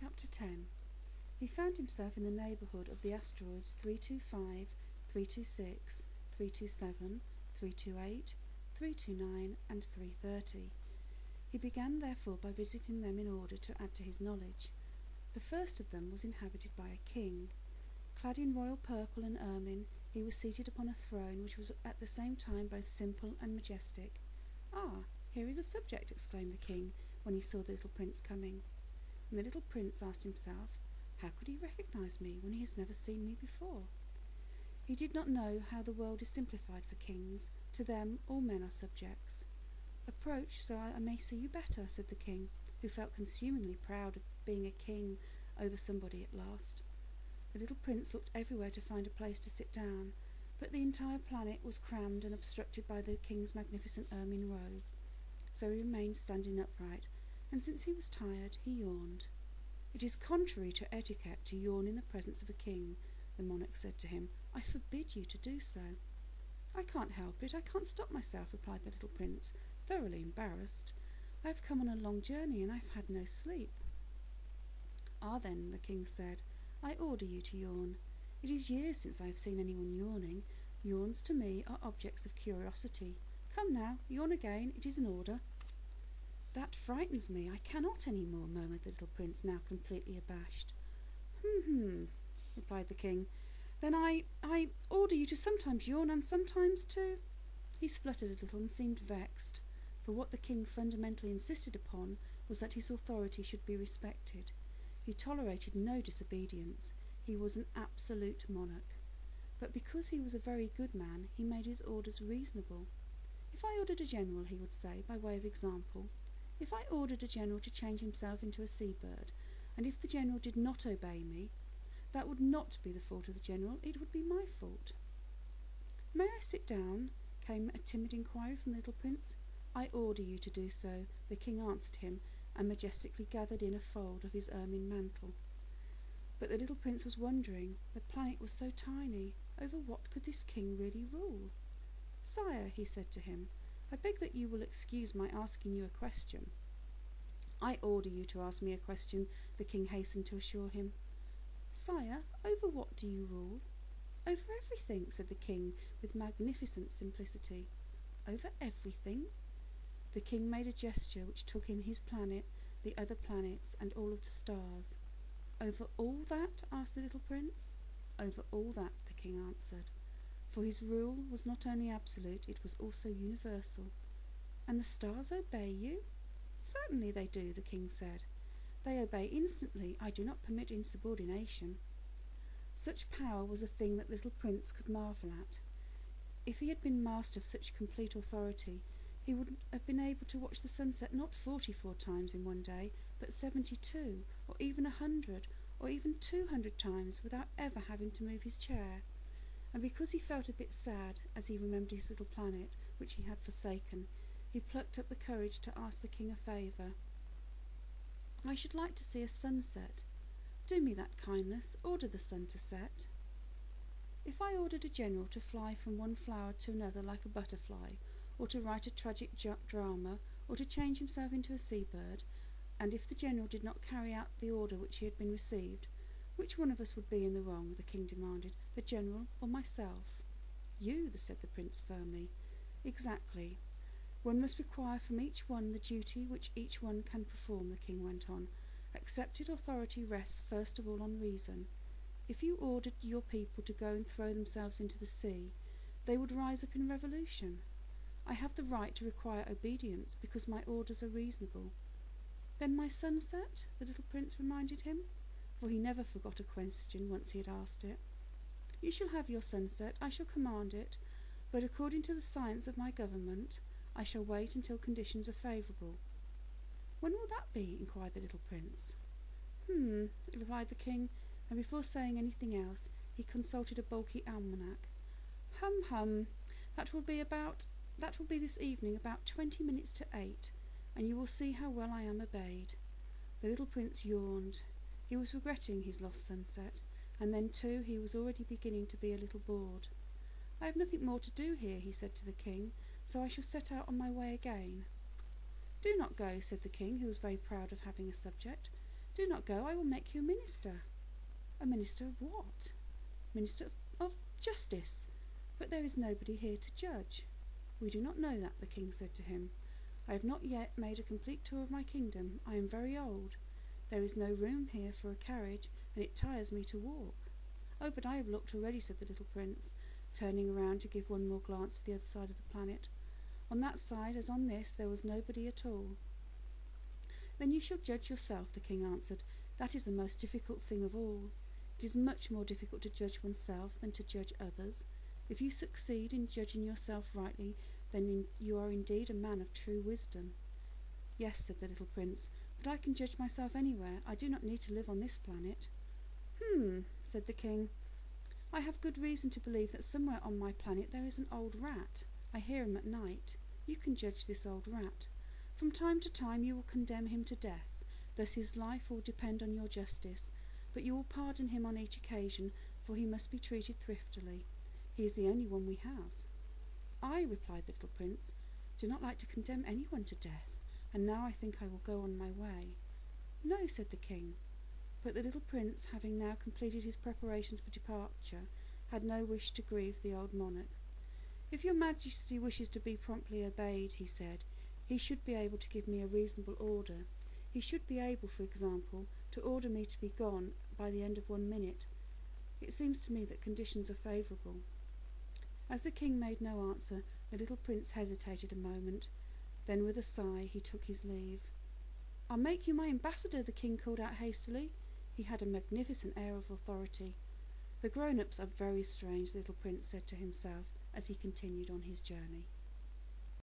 Chapter 10. He found himself in the neighbourhood of the asteroids 325, 326, 327, 328, 329 and 330. He began therefore by visiting them in order to add to his knowledge. The first of them was inhabited by a king. Clad in royal purple and ermine, he was seated upon a throne which was at the same time both simple and majestic. "Ah, here is a subject," exclaimed the king when he saw the little prince coming. And the little prince asked himself, how could he recognise me when he has never seen me before? He did not know how the world is simplified for kings. To them all men are subjects. "Approach, so I may see you better," said the king, who felt consumingly proud of being a king over somebody at last. The little prince looked everywhere to find a place to sit down, but the entire planet was crammed and obstructed by the king's magnificent ermine robe. So he remained standing upright, and since he was tired, he yawned. "It is contrary to etiquette to yawn in the presence of a king," the monarch said to him. "I forbid you to do so." "I can't help it, I can't stop myself," replied the little prince, thoroughly embarrassed. "I have come on a long journey and I have had no sleep." "Ah then," the king said, "I order you to yawn. It is years since I have seen anyone yawning. Yawns to me are objects of curiosity. Come now, yawn again, it is an order." "That frightens me, I cannot any more," murmured the little prince, now completely abashed. Replied the king. "Then I order you to sometimes yawn and sometimes to—" He spluttered a little and seemed vexed, for what the king fundamentally insisted upon was that his authority should be respected. He tolerated no disobedience. He was an absolute monarch. But because he was a very good man, he made his orders reasonable. "If I ordered a general," he would say, by way of example, "if I ordered a general to change himself into a seabird, and if the general did not obey me, that would not be the fault of the general, it would be my fault." "May I sit down?" came a timid inquiry from the little prince. "I order you to do so," the king answered him, and majestically gathered in a fold of his ermine mantle. But the little prince was wondering. The planet was so tiny. Over what could this king really rule? "Sire," he said to him, "I beg that you will excuse my asking you a question." "I order you to ask me a question," the king hastened to assure him. "Sire, over what do you rule?" "Over everything," said the king with magnificent simplicity. "Over everything?" The king made a gesture which took in his planet, the other planets, and all of the stars. "Over all that?" asked the little prince. "Over all that," the king answered. For his rule was not only absolute, it was also universal. "And the stars obey you?" "Certainly they do," the king said. "They obey instantly. I do not permit insubordination." Such power was a thing that the little prince could marvel at. If he had been master of such complete authority, he would have been able to watch the sunset not 44 times in one day, but 72, or even 100, or even 200 times without ever having to move his chair. And because he felt a bit sad as he remembered his little planet, which he had forsaken, he plucked up the courage to ask the king a favour. "I should like to see a sunset. Do me that kindness, order the sun to set." "If I ordered a general to fly from one flower to another like a butterfly, or to write a tragic drama, or to change himself into a seabird, and if the general did not carry out the order which he had been received, which one of us would be in the wrong?" the king demanded, "the general or myself?" "You," said the prince firmly. "Exactly. One must require from each one the duty which each one can perform," the king went on. "Accepted authority rests first of all on reason. If you ordered your people to go and throw themselves into the sea, they would rise up in revolution. I have the right to require obedience because my orders are reasonable." "Then my sunset?" the little prince reminded him, for he never forgot a question once he had asked it. "You shall have your sunset, I shall command it, but according to the science of my government, I shall wait until conditions are favourable." "When will that be?" inquired the little prince. Replied the king, and before saying anything else, he consulted a bulky almanac. That will be this evening about 20 minutes to 8, and you will see how well I am obeyed." The little prince yawned. He was regretting his lost sunset, and then too he was already beginning to be a little bored. "I have nothing more to do here," he said to the king, "so I shall set out on my way again." "Do not go," said the king, who was very proud of having a subject. "Do not go, I will make you a minister." "A minister of what?" "Minister of justice. But there is nobody here to judge." "We do not know that," the king said to him. "I have not yet made a complete tour of my kingdom. I am very old. There is no room here for a carriage, and it tires me to walk." "Oh, but I have looked already," said the little prince, turning around to give one more glance at the other side of the planet. On that side, as on this, there was nobody at all. "Then you shall judge yourself," the king answered. "That is the most difficult thing of all. It is much more difficult to judge oneself than to judge others. If you succeed in judging yourself rightly, then you are indeed a man of true wisdom." "Yes," said the little prince, "but I can judge myself anywhere. I do not need to live on this planet." Said the king. "I have good reason to believe that somewhere on my planet there is an old rat. I hear him at night. You can judge this old rat. From time to time you will condemn him to death. Thus his life will depend on your justice, but you will pardon him on each occasion, for he must be treated thriftily. He is the only one we have." "I," replied the little prince, "do not like to condemn anyone to death, and now I think I will go on my way." "No," said the king. But the little prince, having now completed his preparations for departure, had no wish to grieve the old monarch. "If your majesty wishes to be promptly obeyed," he said, "he should be able to give me a reasonable order. He should be able, for example, to order me to be gone by the end of 1 minute. It seems to me that conditions are favourable." As the king made no answer, the little prince hesitated a moment. Then with a sigh he took his leave. "I'll make you my ambassador," the king called out hastily. He had a magnificent air of authority. "The grown-ups are very strange," the little prince said to himself as he continued on his journey.